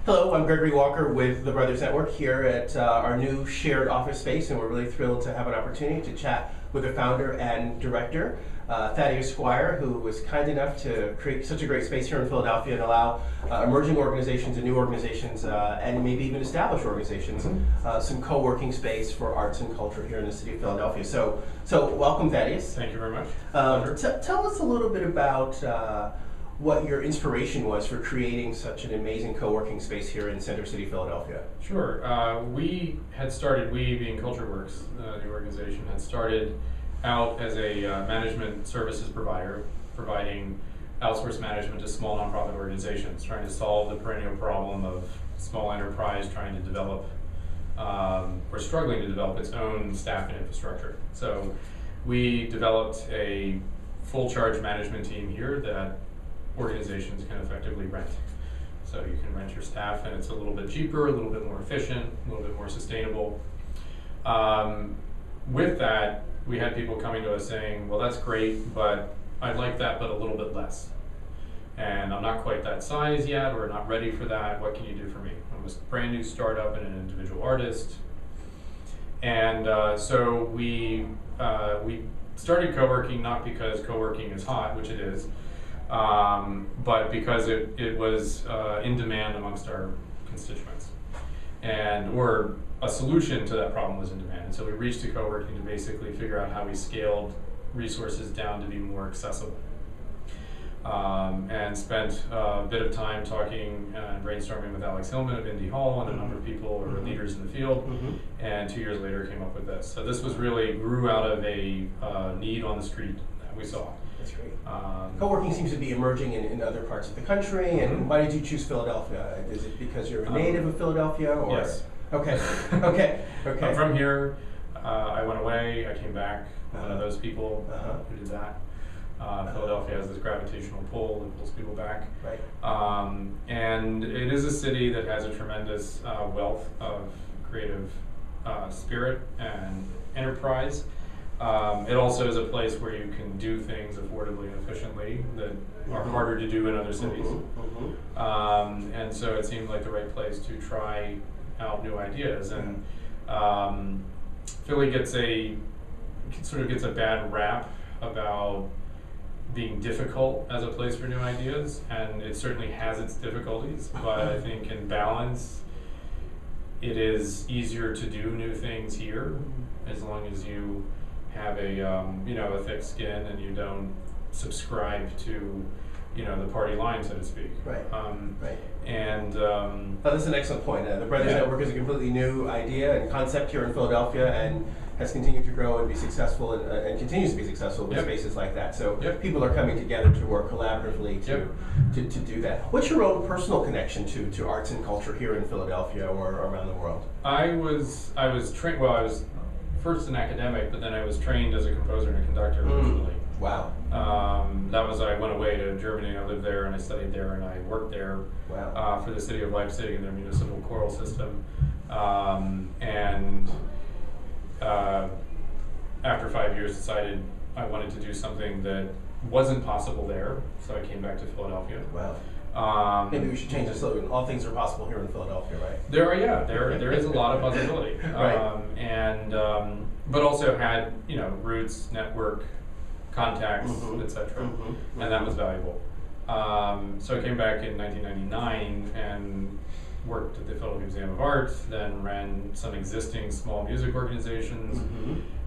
Hello, I'm Gregory Walker with the Brothers Network here at our new shared office space, and we're really thrilled to have an opportunity to chat with the founder and director, Thaddeus Squire, who was kind enough to create such a great space here in Philadelphia and allow emerging organizations and new organizations and maybe even established organizations some co-working space for arts and culture here in the city of Philadelphia. So welcome, Thaddeus. Thank you very much. Tell us a little bit about what your inspiration was for creating such an amazing co-working space here in Center City, Philadelphia. Sure. We being CultureWorks, the organization, had started out as a management services provider, providing outsourced management to small nonprofit organizations, trying to solve the perennial problem of small enterprise trying to develop or struggling to develop its own staff and infrastructure. So we developed a full charge management team here that organizations can effectively rent. So you can rent your staff and it's a little bit cheaper, a little bit more efficient, a little bit more sustainable. With that, we had people coming to us saying, well, that's great, but I'd like that, but a little bit less. And I'm not quite that size yet, or not ready for that. What can you do for me? I'm a brand new startup and an individual artist. And so we started co-working, not because co-working is hot, which it is, but because it was in demand amongst our constituents, or a solution to that problem was in demand. And so we reached to co-working to basically figure out how we scaled resources down to be more accessible. And spent a bit of time talking and brainstorming with Alex Hillman of Indie Hall and a number of people who are leaders in the field, and 2 years later came up with this. So this was grew out of a need on the street that we saw. That's great. Co-working seems to be emerging in other parts of the country, and why did you choose Philadelphia? Is it because you're a native of Philadelphia? Or? Yes. Okay. I'm from here. I went away, I came back, one of those people who did that. Philadelphia has this gravitational pull that pulls people back. Right. And it is a city that has a tremendous wealth of creative spirit and enterprise. It also is a place where you can do things affordably and efficiently that are harder to do in other cities. And so it seemed like the right place to try out new ideas. And Philly gets a bad rap about being difficult as a place for new ideas, and it certainly has its difficulties, but I think in balance it is easier to do new things here as long as you have a thick skin and you don't subscribe to the party line, so to speak. Right. Right. And that's an excellent point. The Brothers Network is a completely new idea and concept here in Philadelphia, and has continued to grow and be successful, and continues to be successful with spaces like that. So people are coming together to work collaboratively to do that. What's your own personal connection to arts and culture here in Philadelphia or around the world? I was trained. Well, I was first an academic, but then I was trained as a composer and a conductor originally. Wow. I went away to Germany. I lived there and I studied there and I worked there for the city of Leipzig and their municipal choral system. After 5 years, decided I wanted to do something that wasn't possible there, so I came back to Philadelphia. Wow. Maybe we should change the slogan. All things are possible here in Philadelphia, right? There is a lot of possibility. Right. But also had roots, network, contacts, etc. And that was valuable. So I came back in 1999 and worked at the Philadelphia Museum of Art, then ran some existing small music organizations,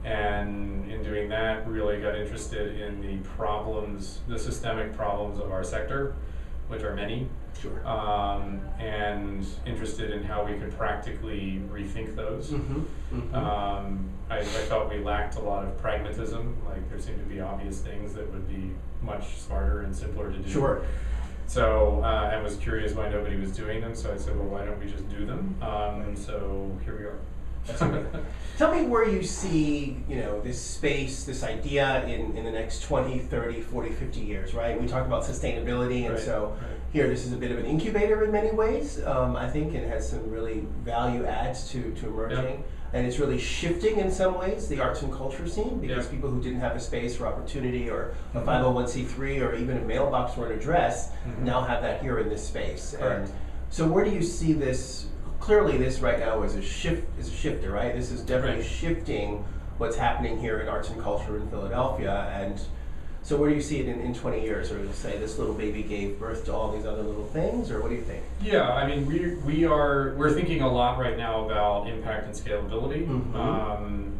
and in doing that really got interested in the systemic problems of our sector, which are many. Sure. And interested in how we could practically rethink those. I felt we lacked a lot of pragmatism, like there seemed to be obvious things that would be much smarter and simpler to do. Sure. So I was curious why nobody was doing them, so I said, well, why don't we just do them? So here we are. That's great. Tell me where you see, this space, this idea in the next 20, 30, 40, 50 years, right? We talk about sustainability, and here this is a bit of an incubator in many ways, I think, and has some really value adds to emerging. And it's really shifting in some ways the arts and culture scene, because people who didn't have a space or opportunity or a 501c3 or even a mailbox or an address now have that here in this space. And So where do you see this? Clearly, this right now is a shifter, right? This is definitely shifting what's happening here in arts and culture in Philadelphia. And so where do you see it in 20 years? Or say this little baby gave birth to all these other little things, or what do you think? Yeah, I mean, we're thinking a lot right now about impact and scalability. Mm-hmm.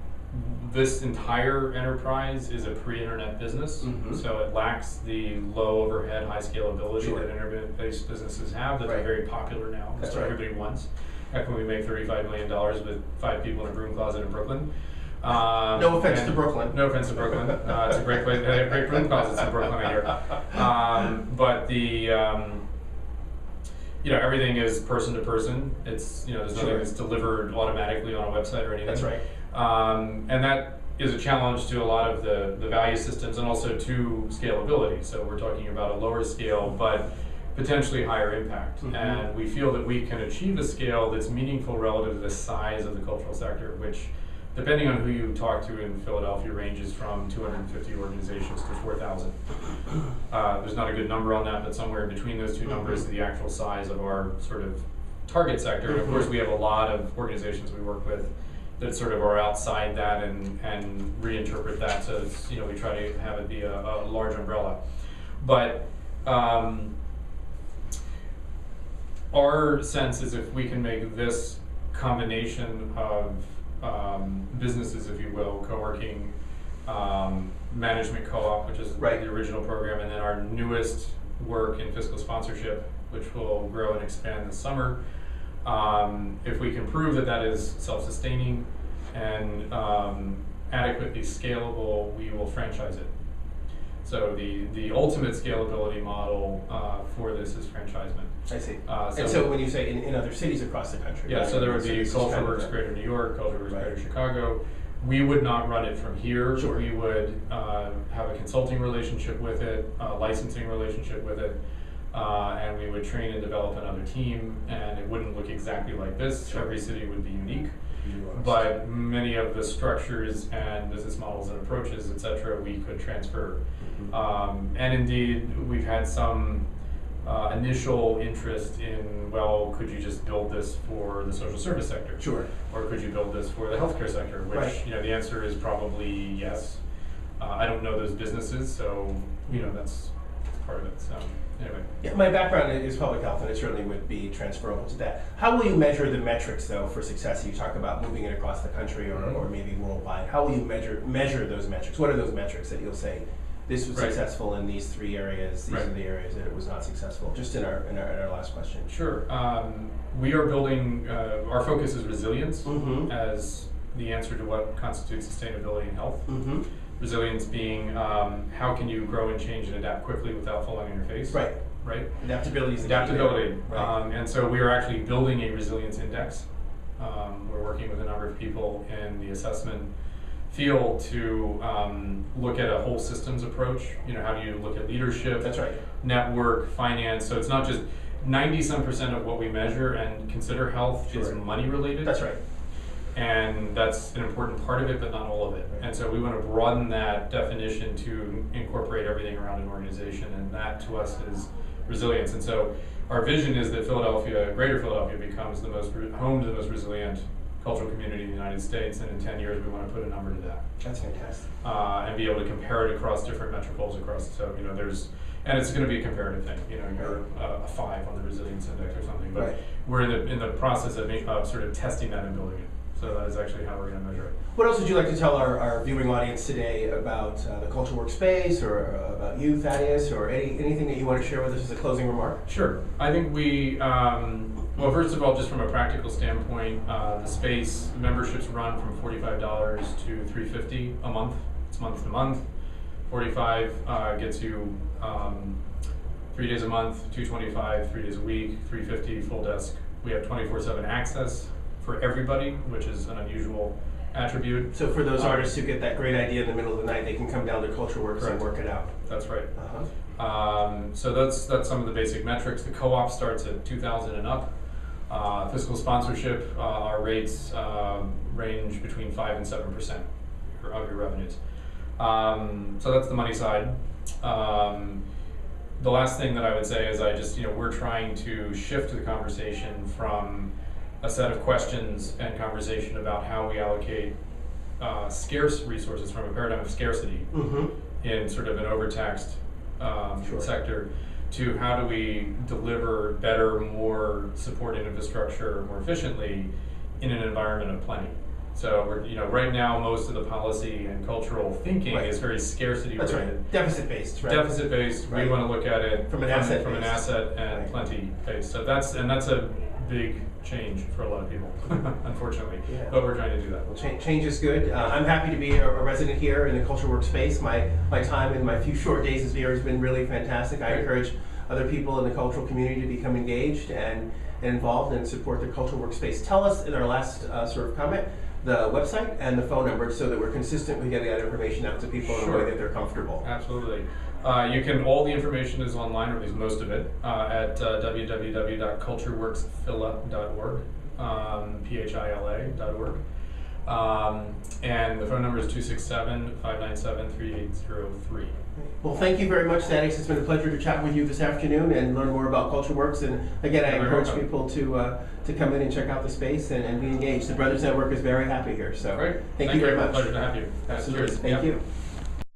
This entire enterprise is a pre-internet business, so it lacks the low overhead, high scalability that internet-based businesses have that are very popular now. That's what everybody wants. Heck, when we make $35 million with 5 people in a broom closet in Brooklyn. No offense to Brooklyn. No offense to Brooklyn. It's a great place. They have great broom closets in Brooklyn, I hear. But the everything is person to person. It's there's nothing that's delivered automatically on a website or anything. That's right. And that is a challenge to a lot of the value systems and also to scalability. So we're talking about a lower scale, but potentially higher impact. And we feel that we can achieve a scale that's meaningful relative to the size of the cultural sector, which, depending on who you talk to in Philadelphia, ranges from 250 organizations to 4,000. There's not a good number on that, but somewhere in between those two numbers is the actual size of our sort of target sector. And of course, we have a lot of organizations we work with that sort of are outside that and reinterpret that. So it's, we try to have it be a large umbrella. But our sense is if we can make this combination of businesses, if you will, co-working, management co-op, which is the original program, and then our newest work in fiscal sponsorship, which will grow and expand this summer. If we can prove that that is self-sustaining and adequately scalable, we will franchise it. So the ultimate scalability model for this is franchisement. I see. And so when you say in other cities across the country. Yeah, right? so there would be CultureWorks Greater New York, CultureWorks Greater Chicago. We would not run it from here. Sure. We would have a consulting relationship with it, a licensing relationship with it, and we would train and develop another team, and it wouldn't look exactly like this. Sure. Every city would be unique. But many of the structures and business models and approaches, et cetera, we could transfer. And indeed, we've had some initial interest in, well, could you just build this for the social service sector? Sure. Or could you build this for the healthcare sector? Which, the answer is probably yes. I don't know those businesses, so, that's part of it. So, anyway. Yeah, my background is public health, and it certainly would be transferable to that. How will you measure the metrics, though, for success? You talk about moving it across the country or maybe worldwide. How will you measure those metrics? What are those metrics that you'll say, this was successful in these 3 areas, these are the areas that it was not successful? Just in our last question. Sure. We are building, our focus is resilience as the answer to what constitutes sustainability and health. Resilience being how can you grow and change and adapt quickly without falling on your face? Right. Adaptability is adaptability. And so we are actually building a resilience index. We're working with a number of people in the assessment field to look at a whole systems approach. How do you look at leadership? That's right. Network, finance. So it's not just 90-some% of what we measure and consider health is money related. That's right. And that's an important part of it, but not all of it. And so we want to broaden that definition to incorporate everything around an organization, and that to us is resilience. And so our vision is that Philadelphia, Greater Philadelphia, becomes the most home to the most resilient cultural community in the United States, and in 10 years we want to put a number to that. That's fantastic. And be able to compare it across different metropoles across. So and it's going to be a comparative thing. You're a 5 on the resilience index or something, but we're in the process of sort of testing that and building it. So that is actually how we're going to measure it. What else would you like to tell our viewing audience today about the CultureWorks space, or about you, Thaddeus, or anything that you want to share with us as a closing remark? Sure. I think we, well, first of all, just from a practical standpoint, the space memberships run from $45 to $350 a month. It's month to month. $45 gets you 3 days a month, $225 3 days a week, $350 full desk. We have 24/7 access for everybody, which is an unusual attribute. So for those artists who get that great idea in the middle of the night, they can come down to CultureWorks and work it out. That's right. So that's some of the basic metrics. The co-op starts at $2,000 and up. Fiscal sponsorship, our rates range between 5 and 7% of your revenues. So that's the money side. the last thing that I would say is we're trying to shift the conversation from a set of questions and conversation about how we allocate scarce resources from a paradigm of scarcity in sort of an overtaxed sector to how do we deliver better, more supported infrastructure more efficiently in an environment of plenty. So we're, right now most of the policy and cultural thinking is very scarcity That's oriented. right. Deficit based, right? Deficit based. Right. We want to look at it From an asset and right. plenty based. So that's a big change for a lot of people, unfortunately. Yeah. But we're trying to do that. Well, change is good. I'm happy to be a resident here in the CultureWorks space. My time in my few short days here has been really fantastic. I encourage other people in the cultural community to become engaged and involved and support the CultureWorks space. Tell us in our last sort of comment the website and the phone number so that we're consistently getting that information out to people in a way that they're comfortable. Absolutely. All the information is online, or at least most of it, at www.cultureworksphila.org, phila.org. And the phone number is 267-597-3803. Well, thank you very much, Thaddeus. It's been a pleasure to chat with you this afternoon and learn more about CultureWorks. And again, I encourage people to come in and check out the space and be engaged. The Brothers Network is very happy here. So Great. thank you very much. Pleasure to have you. Absolutely. Cheers. Thank you.